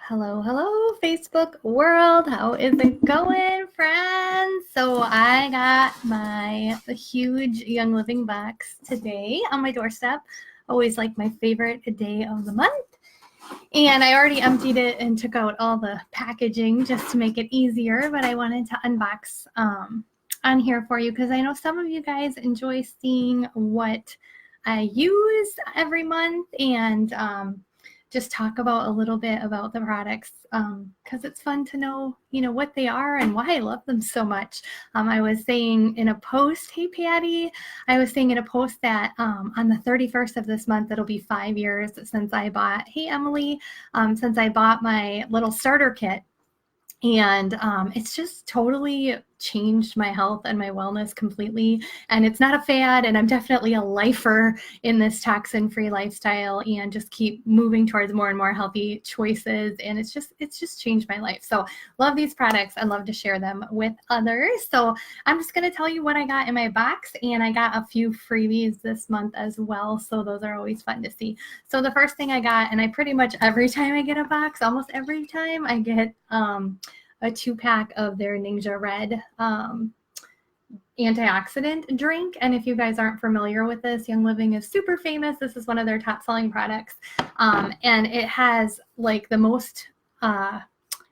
Hello, hello, Facebook world. How is it going, friends? So I got my huge Young Living box today on my doorstep. Always like my favorite day of the month. And I already emptied it and took out all the packaging just to make it easier, but I wanted to unbox on here for you because I know some of you guys enjoy seeing what I use every month and just talk about a little bit about the products because it's fun to know, what they are and why I love them so much. I was saying in a post, hey, Patty, I was saying in a post that on the 31st of this month, it'll be 5 years since I bought, hey, Emily, since I bought my little starter kit. And it's just totally changed my health and my wellness completely. And it's not a fad. And I'm definitely a lifer in this toxin-free lifestyle and just keep moving towards more and more healthy choices. And it's just changed my life. So love these products. I love to share them with others. So I'm just going to tell you what I got in my box. And I got a few freebies this month as well. So those are always fun to see. So the first thing I got, and I pretty much every time I get a box, almost every time I get a 2-pack of their Ninja Red antioxidant drink. And if you guys aren't familiar with this, Young Living is super famous. This is one of their top selling products. And it has like the most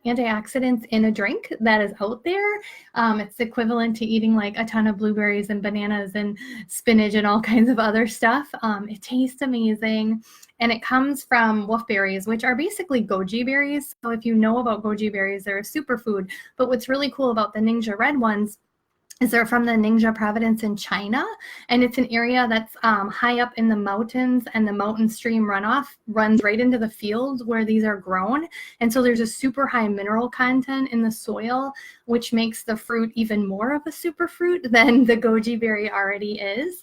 antioxidants in a drink that is out there. It's equivalent to eating like a ton of blueberries and bananas and spinach and all kinds of other stuff. It tastes amazing. And it comes from wolfberries, which are basically goji berries. So if you know about goji berries, they're a superfood. But what's really cool about the Ninja Red ones is they're from the Ningxia province in China. And it's an area that's high up in the mountains, and the mountain stream runoff runs right into the fields where these are grown. And so there's a super high mineral content in the soil, which makes the fruit even more of a superfruit than the goji berry already is.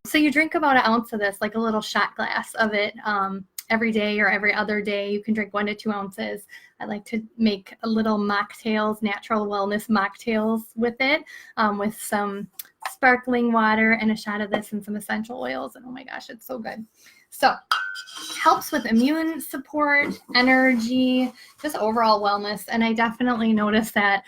So you drink about an ounce of this, like a little shot glass of it, every day or every other day. You can drink 1 to 2 ounces. I like to make a little mocktails, natural wellness mocktails with it, with some sparkling water and a shot of this and some essential oils. And oh my gosh, it's so good. So helps with immune support, energy, just overall wellness. And I definitely notice that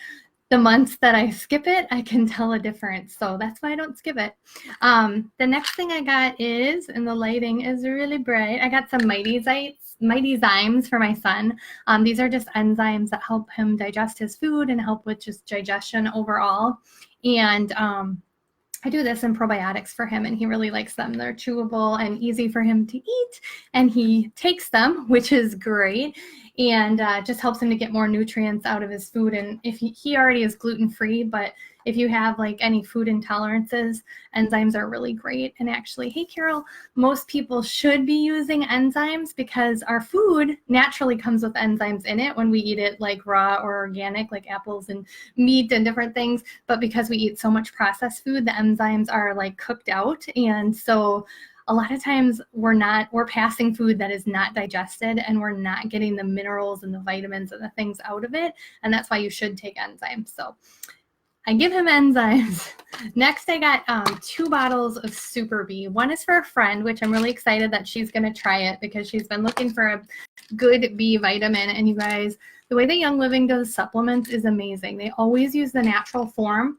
the months that I skip it, I can tell a difference. So that's why I don't skip it. The next thing I got is, and the lighting is really bright, I got some Mighty Zymes for my son. These are just enzymes that help him digest his food and help with just digestion overall. And I do this in probiotics for him, and he really likes them. They're chewable and easy for him to eat, and he takes them, which is great, and just helps him to get more nutrients out of his food. And if he already is gluten-free, but if you have like any food intolerances, enzymes are really great. And actually, hey, Carol, most people should be using enzymes because our food naturally comes with enzymes in it when we eat it like raw or organic, like apples and meat and different things. But because we eat so much processed food, the enzymes are like cooked out. And so a lot of times we're passing food that is not digested, and we're not getting the minerals and the vitamins and the things out of it. And that's why you should take enzymes. So I give him enzymes. Next, I got 2 bottles of Super Bee. One is for a friend, which I'm really excited that she's going to try it because she's been looking for a good B vitamin. And you guys, the way that Young Living does supplements is amazing. They always use the natural form.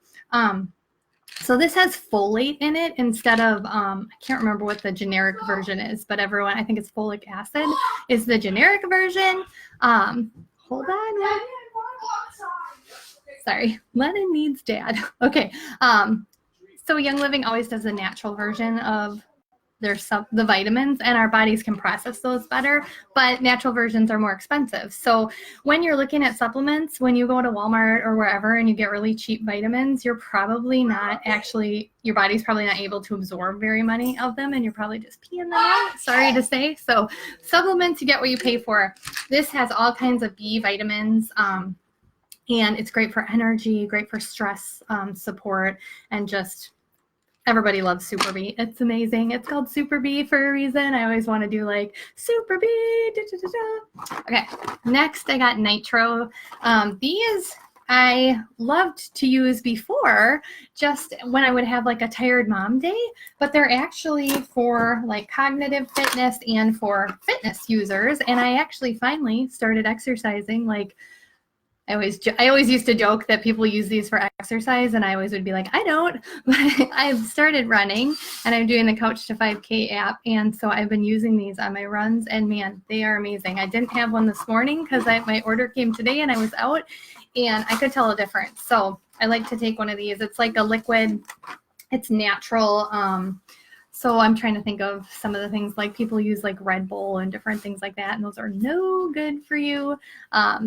So this has folate in it instead of, I can't remember what the generic version is, but I think it's folic acid is the generic version. Hold on. Sorry, Lennon needs dad. Okay, so Young Living always does the natural version of the vitamins, and our bodies can process those better, but natural versions are more expensive. So when you're looking at supplements, when you go to Walmart or wherever and you get really cheap vitamins, your body's probably not able to absorb very many of them, and you're probably just peeing them out, sorry to say. So supplements, you get what you pay for. This has all kinds of B vitamins, and it's great for energy, great for stress support, and just everybody loves Super Bee. It's amazing. It's called Super Bee for a reason. I always want to do like Super Bee. Da, da, da, da. Okay, next I got Nitro. These I loved to use before just when I would have like a tired mom day, but they're actually for like cognitive fitness and for fitness users. And I actually finally started exercising. Like I always used to joke that people use these for exercise, and I always would be like, I don't. But I've started running, and I'm doing the Couch to 5K app, and so I've been using these on my runs, and man, they are amazing. I didn't have one this morning because my order came today, and I was out, and I could tell a difference. So I like to take one of these. It's like a liquid. It's natural. So I'm trying to think of some of the things like people use like Red Bull and different things like that, and those are no good for you.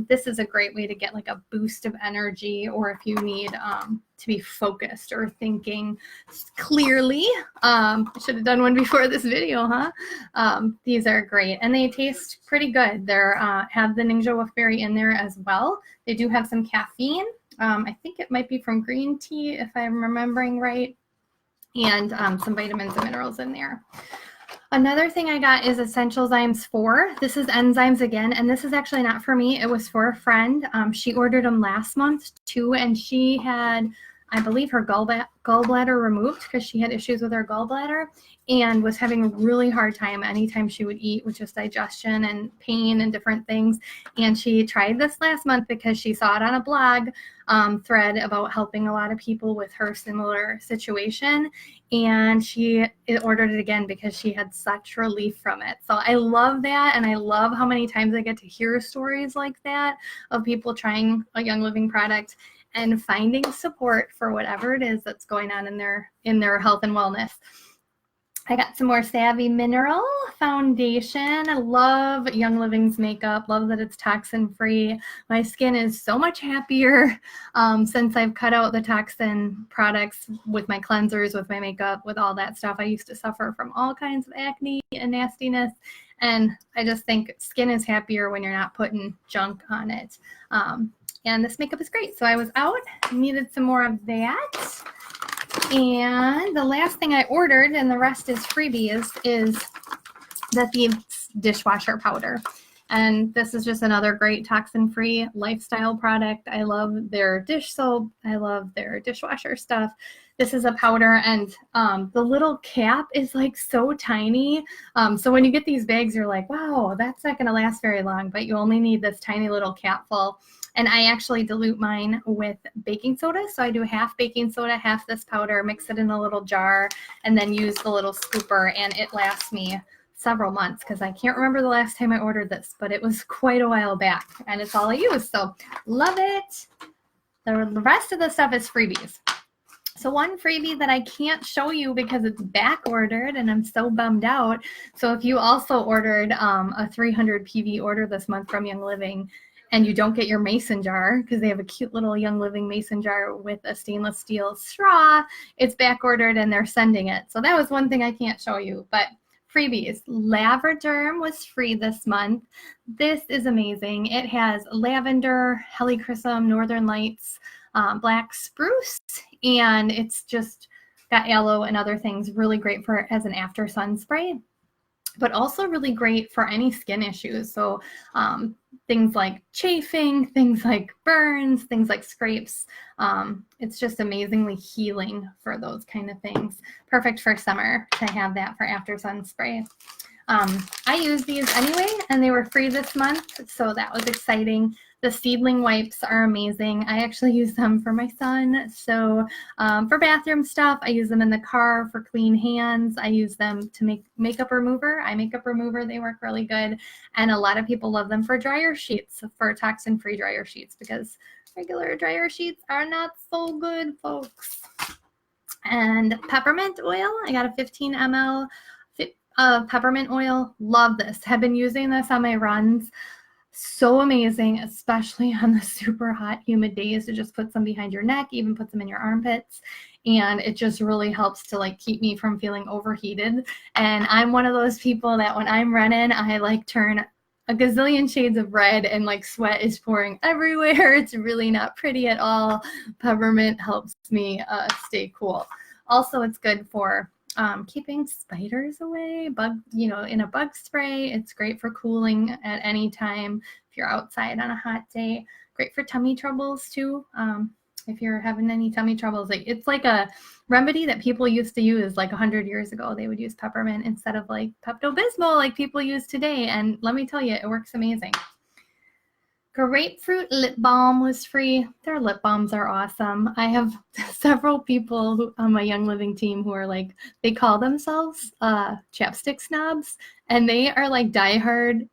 This is a great way to get like a boost of energy, or if you need to be focused or thinking clearly. I should have done one before this video, huh? These are great, and they taste pretty good. They're have the Ninja Wolfberry in there as well. They do have some caffeine. I think it might be from green tea if I'm remembering right. And some vitamins and minerals in there. Another thing I got is Essential Zymes 4. This is enzymes again, and this is actually not for me. It was for a friend. She ordered them last month too, and she had, I believe, her gallbladder removed because she had issues with her gallbladder and was having a really hard time anytime she would eat with just digestion and pain and different things. And she tried this last month because she saw it on a blog thread about helping a lot of people with her similar situation. And she ordered it again because she had such relief from it. So I love that. And I love how many times I get to hear stories like that of people trying a Young Living product and finding support for whatever it is that's going on in their health and wellness. I got some more Savvy Mineral Foundation. I love Young Living's makeup. Love that it's toxin free. My skin is so much happier since I've cut out the toxin products with my cleansers, with my makeup, with all that stuff. I used to suffer from all kinds of acne and nastiness. And I just think skin is happier when you're not putting junk on it. And this makeup is great. So I was out, needed some more of that. And the last thing I ordered, and the rest is freebies, is the Thieves dishwasher powder. And this is just another great toxin-free lifestyle product. I love their dish soap. I love their dishwasher stuff. This is a powder, and the little cap is like so tiny. So when you get these bags, you're like, wow, that's not going to last very long, but you only need this tiny little cap full. And I actually dilute mine with baking soda. So I do half baking soda, half this powder, mix it in a little jar, and then use the little scooper, and it lasts me several months because I can't remember the last time I ordered this, but it was quite a while back, and it's all I use. So love it. The rest of the stuff is freebies. So one freebie that I can't show you because it's back ordered and I'm so bummed out. So if you also ordered a 300 PV order this month from Young Living, and you don't get your mason jar because they have a cute little Young Living mason jar with a stainless steel straw, it's back ordered and they're sending it. So that was one thing I can't show you, but freebies. Lavaderm was free this month. This is amazing. It has lavender, helichrysum, northern lights, black spruce, and it's just got aloe and other things. Really great for as an after sun spray, but also really great for any skin issues. So things like chafing, things like burns, things like scrapes. It's just amazingly healing for those kind of things. Perfect for summer to have that for after sun spray. I use these anyway, and they were free this month, so that was exciting. The seedling wipes are amazing. I actually use them for my son. So for bathroom stuff, I use them in the car for clean hands. I use them to make makeup remover. Eye makeup remover, they work really good. And a lot of people love them for dryer sheets, for toxin-free dryer sheets, because regular dryer sheets are not so good, folks. And peppermint oil, I got a 15 ml peppermint oil. Love this. Have been using this on my runs. So amazing, especially on the super hot, humid days, to just put some behind your neck, even put some in your armpits. And it just really helps to like keep me from feeling overheated. And I'm one of those people that when I'm running, I like turn a gazillion shades of red and like sweat is pouring everywhere. It's really not pretty at all. Peppermint helps me stay cool. Also, it's good for keeping spiders away, in a bug spray. It's great for cooling at any time if you're outside on a hot day. Great for tummy troubles too. If you're having any tummy troubles, it's like a remedy that people used to use like 100 years ago. They would use peppermint instead of like Pepto-Bismol like people use today. And let me tell you, it works amazing. Grapefruit lip balm was free. Their lip balms are awesome. I have several people on my Young Living team who are like, they call themselves chapstick snobs, and they are like diehard.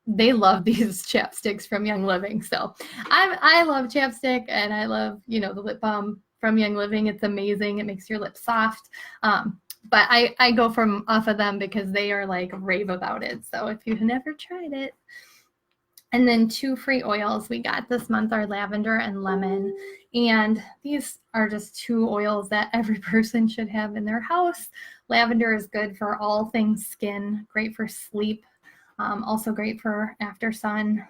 They love these chapsticks from Young Living. So I love chapstick, and I love, the lip balm from Young Living. It's amazing. It makes your lips soft. But I go off of them because they are like rave about it. So if you've never tried it. And then 2 free oils we got this month are lavender and lemon. And these are just 2 oils that every person should have in their house. Lavender is good for all things skin, great for sleep, also great for after sun,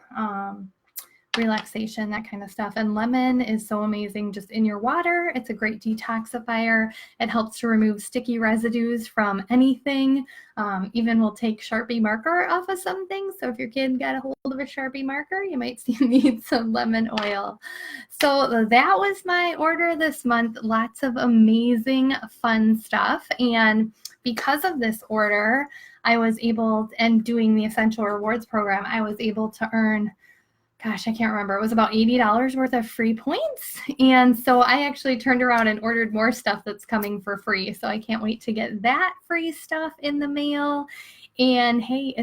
relaxation, that kind of stuff. And lemon is so amazing just in your water. It's a great detoxifier. It helps to remove sticky residues from anything. Even will take Sharpie marker off of some things. So if your kid got a hold of a Sharpie marker, you might need some lemon oil. So that was my order this month. Lots of amazing fun stuff. And because of this order, I was able, and doing the Essential Rewards program, I was able to earn, gosh, I can't remember. It was about $80 worth of free points. And so I actually turned around and ordered more stuff that's coming for free. So I can't wait to get that free stuff in the mail. And hey,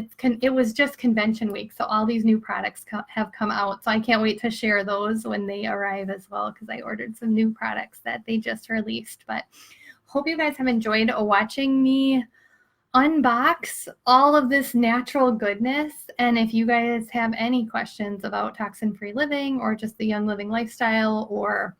it was just convention week. So all these new products have come out. So I can't wait to share those when they arrive as well, because I ordered some new products that they just released. But hope you guys have enjoyed watching me unbox all of this natural goodness. And if you guys have any questions about toxin-free living or just the Young Living lifestyle or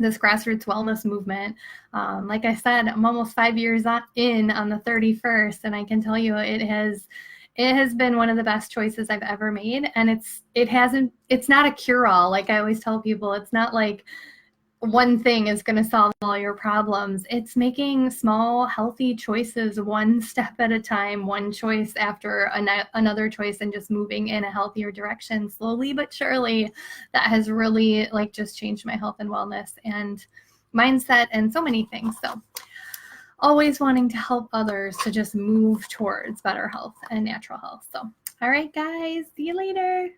this grassroots wellness movement, like I said, I'm almost 5 years in on the 31st, and I can tell you it has been one of the best choices I've ever made. And it's not a cure-all. Like I always tell people, it's not like one thing is going to solve all your problems. It's making small, healthy choices one step at a time, one choice after another choice, and just moving in a healthier direction slowly but surely. That has really just changed my health and wellness and mindset and so many things. So always wanting to help others to just move towards better health and natural health. So, all right, guys, see you later.